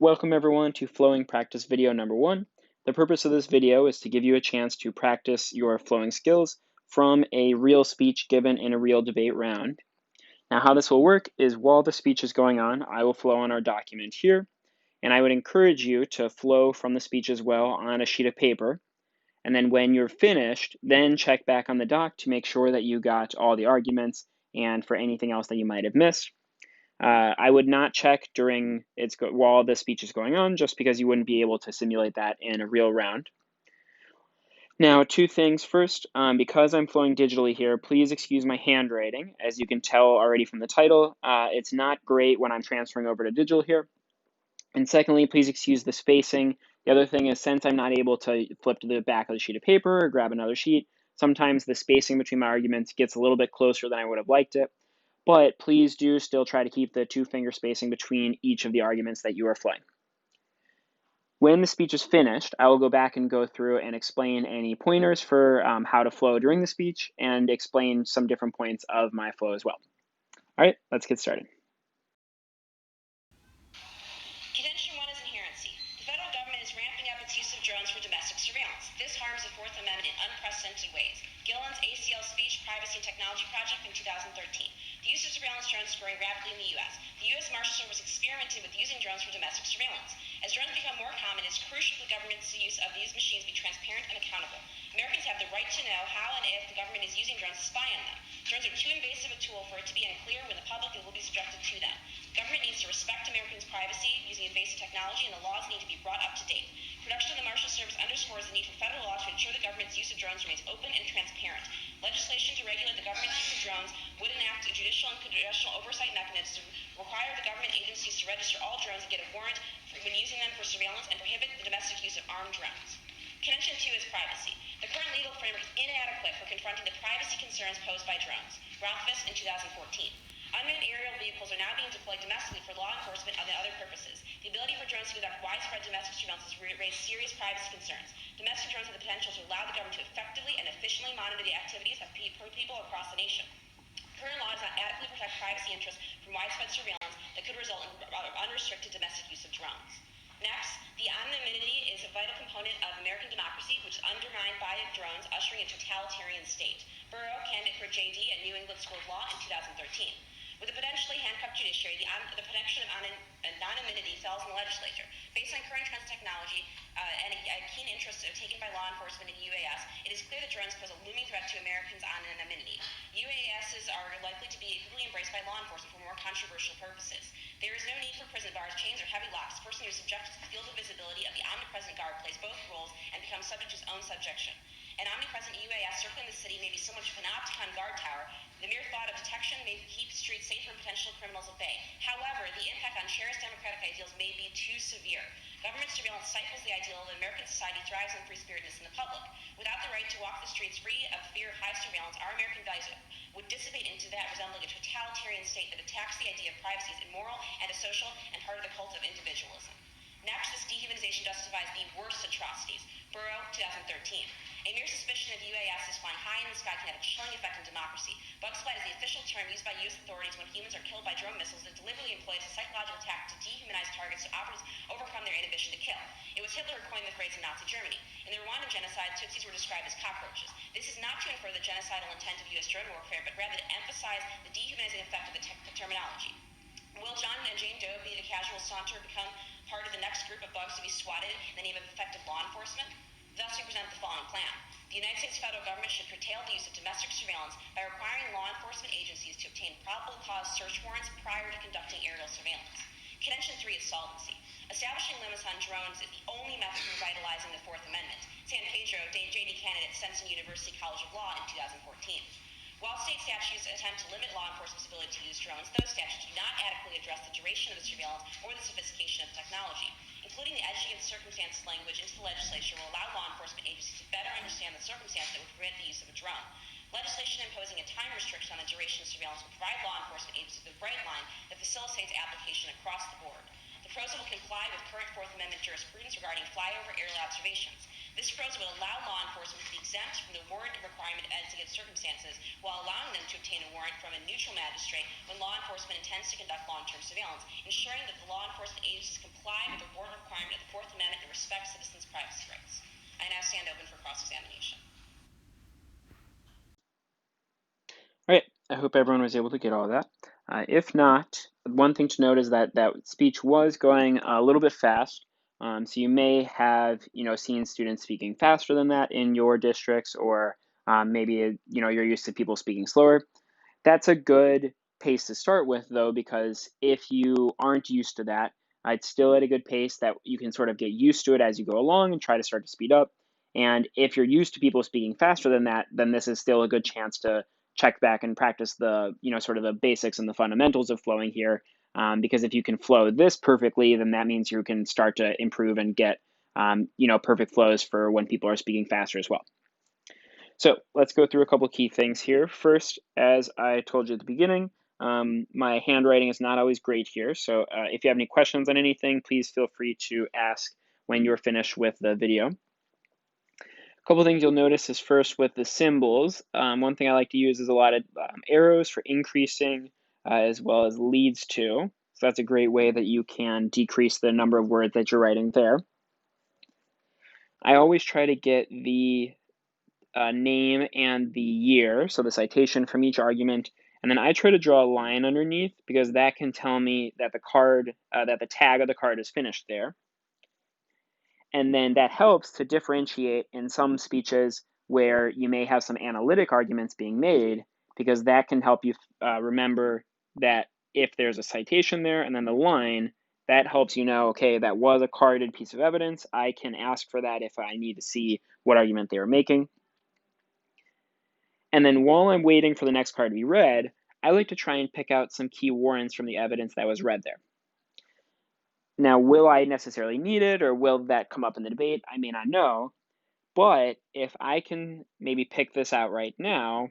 Welcome everyone to flowing practice video number 1. The purpose of this video is to give you a chance to practice your flowing skills from a real speech given in a real debate round. Now how this will work is while the speech is going on, I will flow on our document here, and I would encourage you to flow from the speech as well on a sheet of paper. And then when you're finished, then check back on the doc to make sure that you got all the arguments and for anything else that you might have missed. I would not check during while the speech is going on, just because you wouldn't be able to simulate that in a real round. Now, two things. First, because I'm flowing digitally here, please excuse my handwriting. As you can tell already from the title, it's not great when I'm transferring over to digital here. And secondly, please excuse the spacing. The other thing is, since I'm not able to flip to the back of the sheet of paper or grab another sheet, sometimes the spacing between my arguments gets a little bit closer than I would have liked it. But please do still try to keep the 2-finger spacing between each of the arguments that you are flowing. When the speech is finished, I will go back and go through and explain any pointers for how to flow during the speech and explain some different points of my flow as well. All right, let's get started. Contention 1 is inherency. The federal government is ramping up its use of drones for domestic surveillance. This harms the Fourth Amendment in unprecedented ways. Gillen's ACL Speech, Privacy and Technology Project in 2013. The use of surveillance drones is growing rapidly in the U.S. The U.S. Marshal Service experimented with using drones for domestic surveillance. As drones become more common, it's crucial for the government's use of these machines be transparent and accountable. Americans have the right to know how and if the government is using drones to spy on them. Drones are too invasive a tool for it to be unclear when the public will be subjected to them. The government needs to respect Americans' privacy using invasive technology, and the laws need to be brought up to date. Production of the Marshal Service underscores the need for federal law to ensure the government's use of drones remains open and transparent. Legislation to regulate the government's use of drones would enact a judicial and congressional oversight mechanism to require the government agencies to register all drones and get a warrant when using them for surveillance and prohibit the domestic use of armed drones. Contention 2 is privacy. The current legal framework is inadequate for confronting the privacy concerns posed by drones. Rothfuss in 2014. Unmanned aerial vehicles are now being deployed domestically for law enforcement and other purposes. The ability for drones to conduct widespread domestic surveillance has raised serious privacy concerns. Domestic drones have the potential to allow the government to effectively and efficiently monitor the activities of people across the nation. Current law does not adequately protect privacy interests from widespread surveillance that could result in unrestricted domestic use of drones. Next, the anonymity is a vital component of American democracy, which is undermined by drones, ushering a totalitarian state. Burrow, candidate for JD at New England School of Law in 2013. With a potentially handcuffed judiciary, the protection of anonymity falls in the legislature. Based on current trends in technology and a keen interest taken by law enforcement and UAS, it is clear that drones pose a looming threat to Americans' anonymity. UASs are likely to be equally embraced by law enforcement for more controversial purposes. There is no need for prison bars, chains, or heavy locks. The person who is subjected to the field of visibility of the omnipresent guard plays both roles and becomes subject to his own subjection. An omnipresent UAS circling the city may be similar to a panopticon guard tower. The mere thought of detection may keep streets safe from potential criminals at bay. However, the impact on cherished democratic ideals may be too severe. Government surveillance stifles the ideal that American society thrives on free spiritedness in the public. Without the right to walk the streets free of fear of high surveillance, our American values would dissipate into that resembling a totalitarian state that attacks the idea of privacy as immoral and asocial and part of the cult of individualism. Next, this dehumanization justifies the worst atrocities. Burrow, 2013. A mere suspicion of UASs flying high in the sky can have a chilling effect on democracy. Bug flight is the official term used by U.S. authorities when humans are killed by drone missiles that deliberately employs a psychological tactic to dehumanize targets to overcome their inhibition to kill. It was Hitler who coined the phrase in Nazi Germany. In the Rwandan genocide, Tutsis were described as cockroaches. This is not to infer the genocidal intent of U.S. drone warfare, but rather to emphasize the dehumanizing effect of the terminology. Will John and Jane Doe be the casual saunter become part of the next group of bugs to be swatted in the name of effective law enforcement? Thus, we present the following plan. The United States federal government should curtail the use of domestic surveillance by requiring law enforcement agencies to obtain probable cause search warrants prior to conducting aerial surveillance. Contention 3 is solvency. Establishing limits on drones is the only method for revitalizing the Fourth Amendment. San Pedro, JD candidate, Stenson University College of Law in 2014. While state statutes attempt to limit law enforcement's ability to use drones, those statutes do not adequately address the duration of the surveillance or the sophistication of the technology. Including the edgy and circumstances language into the legislature will allow law enforcement agencies to better understand the circumstances that would prevent the use of a drone. Legislation imposing a time restriction on the duration of surveillance will provide law enforcement agencies with a bright line that facilitates application across the board. The proposal will comply with current Fourth Amendment jurisprudence regarding flyover aerial observations. This approach would allow law enforcement to be exempt from the warrant requirement in exigent circumstances, while allowing them to obtain a warrant from a neutral magistrate when law enforcement intends to conduct long-term surveillance, ensuring that the law enforcement agencies comply with the warrant requirement of the Fourth Amendment and respect citizens' privacy rights. I now stand open for cross-examination. All right, I hope everyone was able to get all of that. If not, one thing to note is that that speech was going a little bit fast. So you may have, seen students speaking faster than that in your districts, or maybe, you're used to people speaking slower. That's a good pace to start with, though, because if you aren't used to that, it's still at a good pace that you can sort of get used to it as you go along and try to start to speed up. And if you're used to people speaking faster than that, then this is still a good chance to check back and practice the, sort of the basics and the fundamentals of flowing here. Because if you can flow this perfectly, then that means you can start to improve and get, perfect flows for when people are speaking faster as well. So let's go through a couple key things here. First, as I told you at the beginning, my handwriting is not always great here. So if you have any questions on anything, please feel free to ask when you're finished with the video. A couple things you'll notice is first with the symbols. One thing I like to use is a lot of arrows for increasing as well as leads to. So that's a great way that you can decrease the number of words that you're writing there. I always try to get the name and the year, so the citation from each argument, and then I try to draw a line underneath because that can tell me that the card, that the tag of the card is finished there. And then that helps to differentiate in some speeches where you may have some analytic arguments being made, because that can help you remember that if there's a citation there and then the line, that helps you know, okay, that was a carded piece of evidence. I can ask for that if I need to see what argument they were making. And then while I'm waiting for the next card to be read, I like to try and pick out some key warrants from the evidence that was read there. Now, will I necessarily need it, or will that come up in the debate? I may not know. But if I can maybe pick this out right now,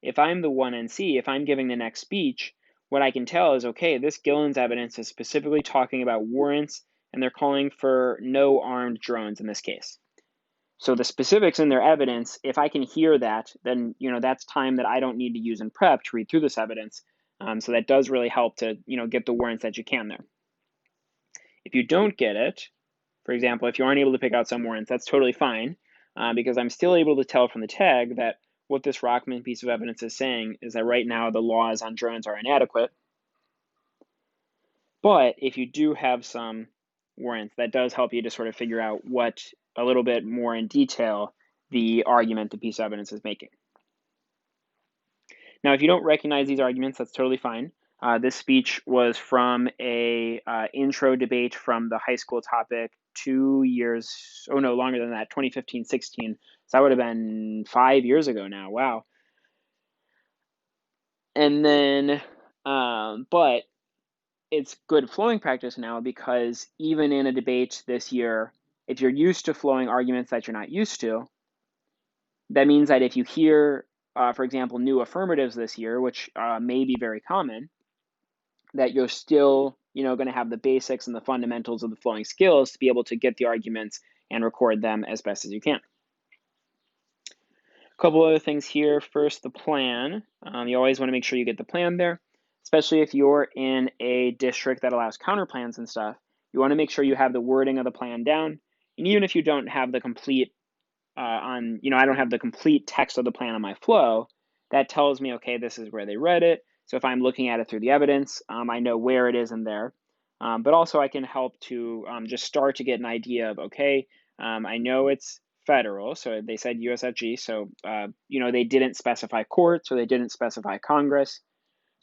if I'm the 1NC, if I'm giving the next speech, what I can tell is, okay, this Gillen's evidence is specifically talking about warrants, and they're calling for no armed drones in this case. So the specifics in their evidence, if I can hear that, then that's time that I don't need to use in prep to read through this evidence. So that does really help to get the warrants that you can there. If you don't get it, for example, if you aren't able to pick out some warrants, that's totally fine, because I'm still able to tell from the tag that what this Rockman piece of evidence is saying is that right now the laws on drones are inadequate. But if you do have some warrants, that does help you to sort of figure out what, a little bit more in detail, the argument the piece of evidence is making. Now, if you don't recognize these arguments, that's totally fine. This speech was from a intro debate from the high school topic 2 years, oh no, longer than that, 2015-16. So that would have been 5 years ago now, wow. And then, but it's good flowing practice now, because even in a debate this year, if you're used to flowing arguments that you're not used to, that means that if you hear, for example, new affirmatives this year, which may be very common, that you're still, going to have the basics and the fundamentals of the flowing skills to be able to get the arguments and record them as best as you can. A couple other things here. First, the plan. You always want to make sure you get the plan there, especially if you're in a district that allows counterplans and stuff. You want to make sure you have the wording of the plan down. And even if you don't have the complete I don't have the complete text of the plan on my flow, that tells me, okay, this is where they read it. So if I'm looking at it through the evidence, I know where it is in there. But also I can help to just start to get an idea of, okay, I know it's federal, so they said USFG, so, they didn't specify courts, or they didn't specify Congress.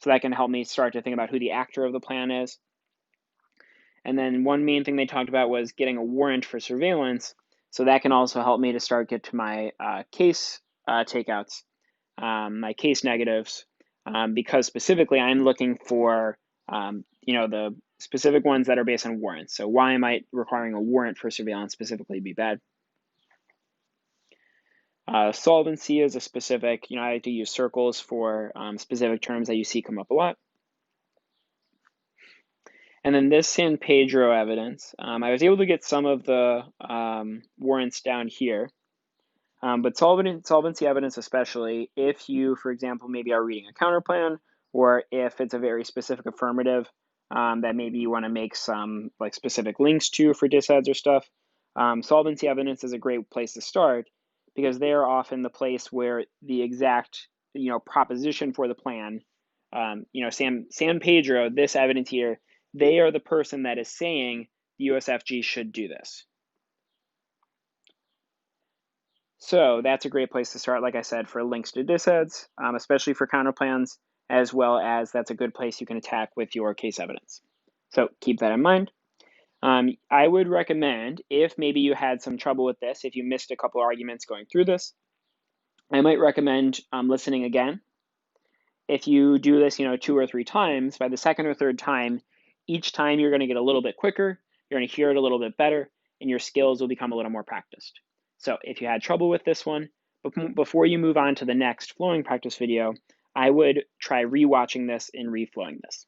So that can help me start to think about who the actor of the plan is. And then one main thing they talked about was getting a warrant for surveillance. So that can also help me to start get to my case takeouts, my case negatives, because specifically I'm looking for, the specific ones that are based on warrants. So why am I requiring a warrant for surveillance specifically be bad? Solvency is a specific, I like to use circles for specific terms that you see come up a lot. And then this San Pedro evidence, I was able to get some of the warrants down here. But solvency evidence, especially if you, for example, maybe are reading a counterplan, or if it's a very specific affirmative that maybe you want to make some like specific links to for disheads or stuff, solvency evidence is a great place to start because they are often the place where the exact proposition for the plan, San Pedro, this evidence here, they are the person that is saying the USFG should do this. So that's a great place to start, like I said, for links to disheads, especially for counterplans, as well as that's a good place you can attack with your case evidence. So keep that in mind. I would recommend, if maybe you had some trouble with this, if you missed a couple arguments going through this, I might recommend listening again. If you do this, 2 or 3 times, by the second or third time, each time you're going to get a little bit quicker, you're going to hear it a little bit better, and your skills will become a little more practiced. So if you had trouble with this one, before you move on to the next flowing practice video, I would try rewatching this and reflowing this.